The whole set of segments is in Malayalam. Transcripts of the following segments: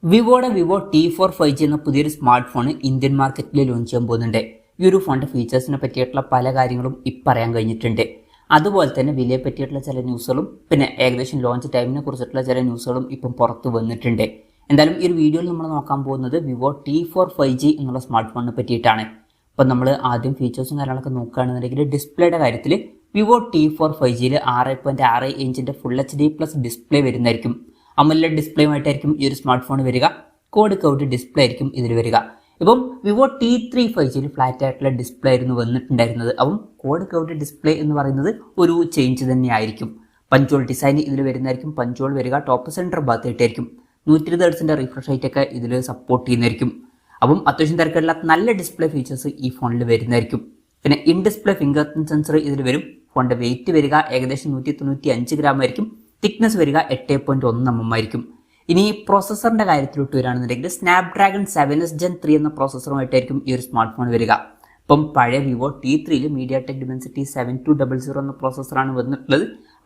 വിവോയുടെ വിവോ T4 5G എന്ന പുതിയൊരു സ്മാർട്ട് ഫോൺ ഇന്ത്യൻ മാർക്കറ്റിൽ ലോഞ്ച് ചെയ്യാൻ പോകുന്നുണ്ട്. ഈ ഒരു ഫോണിന്റെ ഫീച്ചേഴ്സിനെ പറ്റിയിട്ടുള്ള പല കാര്യങ്ങളും പറയാൻ കഴിഞ്ഞിട്ടുണ്ട്. അതുപോലെ തന്നെ വിലയെ പറ്റിയിട്ടുള്ള ചില ന്യൂസുകളും പിന്നെ ഏകദേശം ലോഞ്ച് ടൈമിനെ കുറിച്ചിട്ടുള്ള ചില ന്യൂസുകളും ഇപ്പം പുറത്ത് വന്നിട്ടുണ്ട്. എന്തായാലും ഈ ഒരു വീഡിയോയിൽ നമ്മൾ നോക്കാൻ പോകുന്നത് വിവോ T4 5G എന്നുള്ള സ്മാർട്ട് ഫോണിനെ പറ്റിയിട്ടാണ്. അപ്പം നമ്മൾ ആദ്യം ഫീച്ചേഴ്സും കാര്യങ്ങളൊക്കെ നോക്കുകയാണെന്നുണ്ടെങ്കിൽ ഡിസ്പ്ലേയുടെ കാര്യത്തിൽ വിവോ T4 5Gയിൽ 6.6 ഇഞ്ചിൻ്റെ ഫുൾ HD+ ഡിസ്പ്ലേ വരുന്നതായിരിക്കും. AMOLED ഡിസ്പ്ലേയുമായിട്ടായിരിക്കും ഈ ഒരു സ്മാർട്ട് ഫോൺ വരിക. കോഡ് കൗട്ട് ഡിസ്പ്ലേ ആയിരിക്കും ഇതിൽ വരിക. ഇപ്പം വിവോ T3 5Gയിൽ ഫ്ലാറ്റ് ആയിട്ടുള്ള ഡിസ്പ്ലേ ആയിരുന്നു വന്നിട്ടുണ്ടായിരുന്നത്. അപ്പം കോഡ് കൗട്ട് ഡിസ്പ്ലേ എന്ന് പറയുന്നത് ഒരു ചേഞ്ച് തന്നെയായിരിക്കും. പഞ്ചോൾ ഡിസൈൻ ഇതിൽ വരുന്നതായിരിക്കും. പഞ്ചോൾ വരിക ടോപ്പ് സെൻറ്റർ ഭാഗത്തായിട്ടായിരിക്കും. 120 ഹെർട്സിൻ്റെ റിഫ്രഷ് റേറ്റ് ഒക്കെ ഇതിൽ സപ്പോർട്ട് ചെയ്യുന്നതായിരിക്കും. അപ്പം അത്യാവശ്യം തിരക്കുള്ള നല്ല ഡിസ്പ്ലേ ഫീച്ചേഴ്സ് ഈ ഫോണിൽ വരുന്നതായിരിക്കും. പിന്നെ in display finger print sensor ഇതിൽ വരും. ഫോണിൻ്റെ വെയിറ്റ് വരിക ഏകദേശം 195 ഗ്രാം ആയിരിക്കും. തിക്നെസ് വരിക 8.1 mm ആയിരിക്കും. ഇനി പ്രോസസ്സറിന്റെ കാര്യത്തിലോട്ട് വരികയാണെന്നുണ്ടെങ്കിൽ സ്നാപ്ഡ്രാഗൺ 7s Gen 3 എന്ന പ്രോസസ്സറുമായിട്ടായിരിക്കും ഈ ഒരു സ്മാർട്ട് ഫോൺ വരിക. ഇപ്പം പഴയ വിവോ T3യിൽ MediaTek Dimensity 7200 എന്ന പ്രോസസ്സറാണ് വന്നിട്ടുള്ളത്.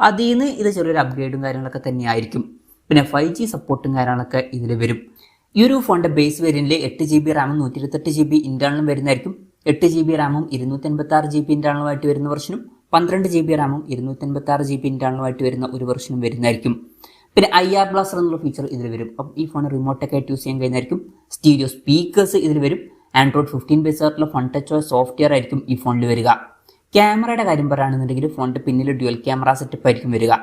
അതിൽ നിന്ന് ഇത് ചെറിയൊരു അപ്ഗ്രേഡും കാര്യങ്ങളൊക്കെ തന്നെയായിരിക്കും. പിന്നെ 5G സപ്പോർട്ടും കാര്യങ്ങളൊക്കെ ഇതിൽ വരും. ഈ ഒരു ഫോണിന്റെ ബേസ് വേരിയന്റിൽ 8GB റാമും 128GB ഇന്റേണലും വരുന്നതായിരിക്കും. 8GB റാമും 256GB ഇന്റേണലുമായിട്ട് വരുന്ന വെർഷനും 12GB റാമും 256GB ഇന്റേണലുമായിട്ട് വരുന്ന ഒരു വെർഷനും വരുന്നതായിരിക്കും. പിന്നെ IR ബ്ലാസ്റ്റർ എന്നുള്ള ഫീച്ചർ ഇതിൽ വരും. അപ്പം ഈ ഫോൺ റിമോട്ടൊക്കെ ആയിട്ട് യൂസ് ചെയ്യാൻ കഴിയുന്നതായിരിക്കും. സ്റ്റീരിയോ സ്പീക്കേഴ്സ് ഇതിൽ വരും. Android 15 ബേസ് ആയിട്ടുള്ള ഫൺ ടച്ച് സോഫ്റ്റ്വെയർ ആയിരിക്കും ഈ ഫോണിൽ വരിക. ക്യാമറയുടെ കാര്യം പറയുകയാണെന്നുണ്ടെങ്കിൽ ഫോണിന്റെ പിന്നിൽ ഡ്യുവൽ ക്യാമറ സെറ്റപ്പ് ആയിരിക്കും വരിക.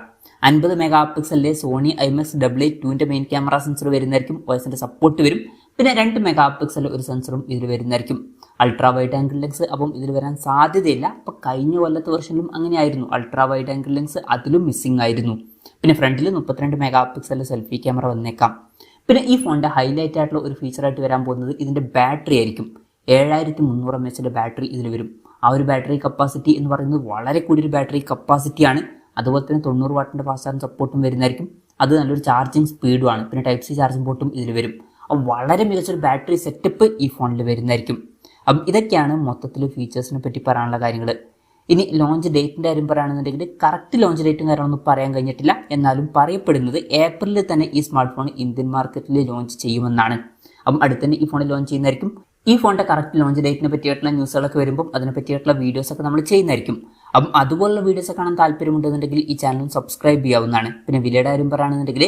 50 മെഗാപിക്സലിലെ Sony IMX88 main camera sensor വരുന്നതായിരിക്കും. OSന്റെ സപ്പോർട്ട് വരും. പിന്നെ 2 മെഗാപിക്സൽ ഒരു സെൻസറും ഇതിൽ വരുന്നതായിരിക്കും. അൾട്രാ വൈഡ് ആംഗിൾ ലെൻസ് അപ്പം ഇതിൽ വരാൻ സാധ്യതയില്ല. അപ്പം കഴിഞ്ഞ കൊല്ലത്തെ വെർഷനിലും അങ്ങനെയായിരുന്നു. അൾട്രാ വൈഡ് ആംഗിൾ ലെൻസ് അതിലും മിസ്സിംഗ് ആയിരുന്നു. പിന്നെ ഫ്രണ്ടിൽ 32 മെഗാപിക്സൽ സെൽഫി ക്യാമറ വന്നേക്കാം. പിന്നെ ഈ ഫോണിന്റെ ഹൈലൈറ്റ് ആയിട്ടുള്ള ഒരു ഫീച്ചറായിട്ട് വരാൻ പോകുന്നത് ഇതിന്റെ ബാറ്ററി ആയിരിക്കും. 7300 mAh ബാറ്ററി ഇതിൽ വരും. ആ ഒരു ബാറ്ററി കപ്പാസിറ്റി എന്ന് പറയുന്നത് വളരെ കൂടിയൊരു ബാറ്ററി കപ്പാസിറ്റിയാണ്. അതുപോലെ തന്നെ 90 വാട്ടിന്റെ ഫാസ്റ്റ് ചാർജിംഗ് സപ്പോർട്ടും വരുന്നതായിരിക്കും. അത് നല്ലൊരു ചാർജിങ് സ്പീഡുമാണ്. പിന്നെ Type-C ചാർജിംഗ് പോർട്ടും ഇതിൽ വരും. അപ്പം വളരെ മികച്ചൊരു ബാറ്ററി സെറ്റപ്പ് ഈ ഫോണിൽ വരുന്നതായിരിക്കും. അപ്പം ഇതൊക്കെയാണ് മൊത്തത്തിൽ ഫീച്ചേഴ്സിനെ പറ്റി പറയാനുള്ള കാര്യങ്ങൾ. ഇനി ലോഞ്ച് ഡേറ്റിൻ്റെ കാര്യം പറയുകയാണെന്നുണ്ടെങ്കിൽ കറക്റ്റ് ലോഞ്ച് ഡേറ്റും കാര്യങ്ങളൊന്നും പറയാൻ കഴിഞ്ഞിട്ടില്ല. എന്നാലും പറയപ്പെടുന്നത് ഏപ്രിലിൽ തന്നെ ഈ സ്മാർട്ട് ഫോൺ ഇന്ത്യൻ മാർക്കറ്റിൽ ലോഞ്ച് ചെയ്യുമെന്നാണ്. അപ്പം അടുത്ത് തന്നെ ഈ ഫോണിൽ ലോഞ്ച് ചെയ്യുന്നതായിരിക്കും. ഈ ഫോണിൻ്റെ കറക്റ്റ് ലോഞ്ച് ഡേറ്റിനെ പറ്റിയിട്ടുള്ള ന്യൂസുകളൊക്കെ വരുമ്പോൾ അതിനെ പറ്റിയിട്ടുള്ള വീഡിയോസൊക്കെ നമ്മൾ ചെയ്യുന്നതായിരിക്കും. അപ്പം അതുപോലുള്ള വീഡിയോസ് കാണാൻ താല്പര്യമുണ്ടെന്നുണ്ടെങ്കിൽ ഈ ചാനൽ സബ്സ്ക്രൈബ് ചെയ്യാവുന്നതാണ്. പിന്നെ വിലയുടെ കാര്യം പറയുകയാണെന്നുണ്ടെങ്കിൽ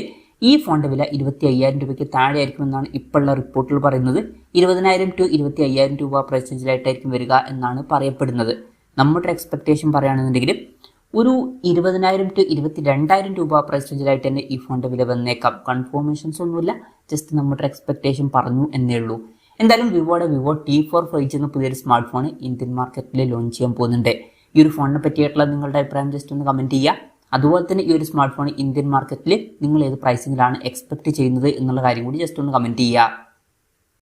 ഈ ഫോണിൻ്റെ വില 25,000 രൂപയ്ക്ക് താഴെ ആയിരിക്കുമെന്നാണ് ഇപ്പോഴുള്ള റിപ്പോർട്ടുകൾ പറയുന്നത്. 20,000 to 25,000 രൂപ പ്രൈസ് റേഞ്ചിലായിട്ടായിരിക്കും വരിക എന്നാണ് പറയപ്പെടുന്നത്. നമ്മുടെ എക്സ്പെക്ടേഷൻ പറയുകയാണെന്നുണ്ടെങ്കിൽ ഒരു 20,000 to 22,000 രൂപ പ്രൈസ് റേഞ്ചിലായിട്ട് തന്നെ ഈ ഫോണിൻ്റെ വില വന്നേക്കാം. കൺഫർമേഷൻസ് ഒന്നുമില്ല, ജസ്റ്റ് നമ്മുടെ എക്സ്പെക്ടേഷൻ പറഞ്ഞു എന്നേ ഉള്ളൂ. എന്തായാലും വിവോയുടെ വിവോ T4 5G എന്ന പുതിയൊരു സ്മാർട്ട് ഫോൺ ഇന്ത്യൻ മാർക്കറ്റിൽ ലോഞ്ച് ചെയ്യാൻ പോകുന്നുണ്ട്. ഈ ഒരു ഫോണിനെ പറ്റിയിട്ടുള്ള നിങ്ങളുടെ അഭിപ്രായം ജസ്റ്റ് ഒന്ന് കമൻറ്റ് ചെയ്യുക. അതുപോലെ തന്നെ ഈ ഒരു സ്മാർട്ട് ഫോൺ ഇന്ത്യൻ മാർക്കറ്റിൽ നിങ്ങൾ ഏത് പ്രൈസിങ്ങിലാണ് എക്സ്പെക്ട് ചെയ്യുന്നത് എന്നുള്ള കാര്യം കൂടി ജസ്റ്റ് ഒന്ന് കമൻറ്റ് ചെയ്യുക.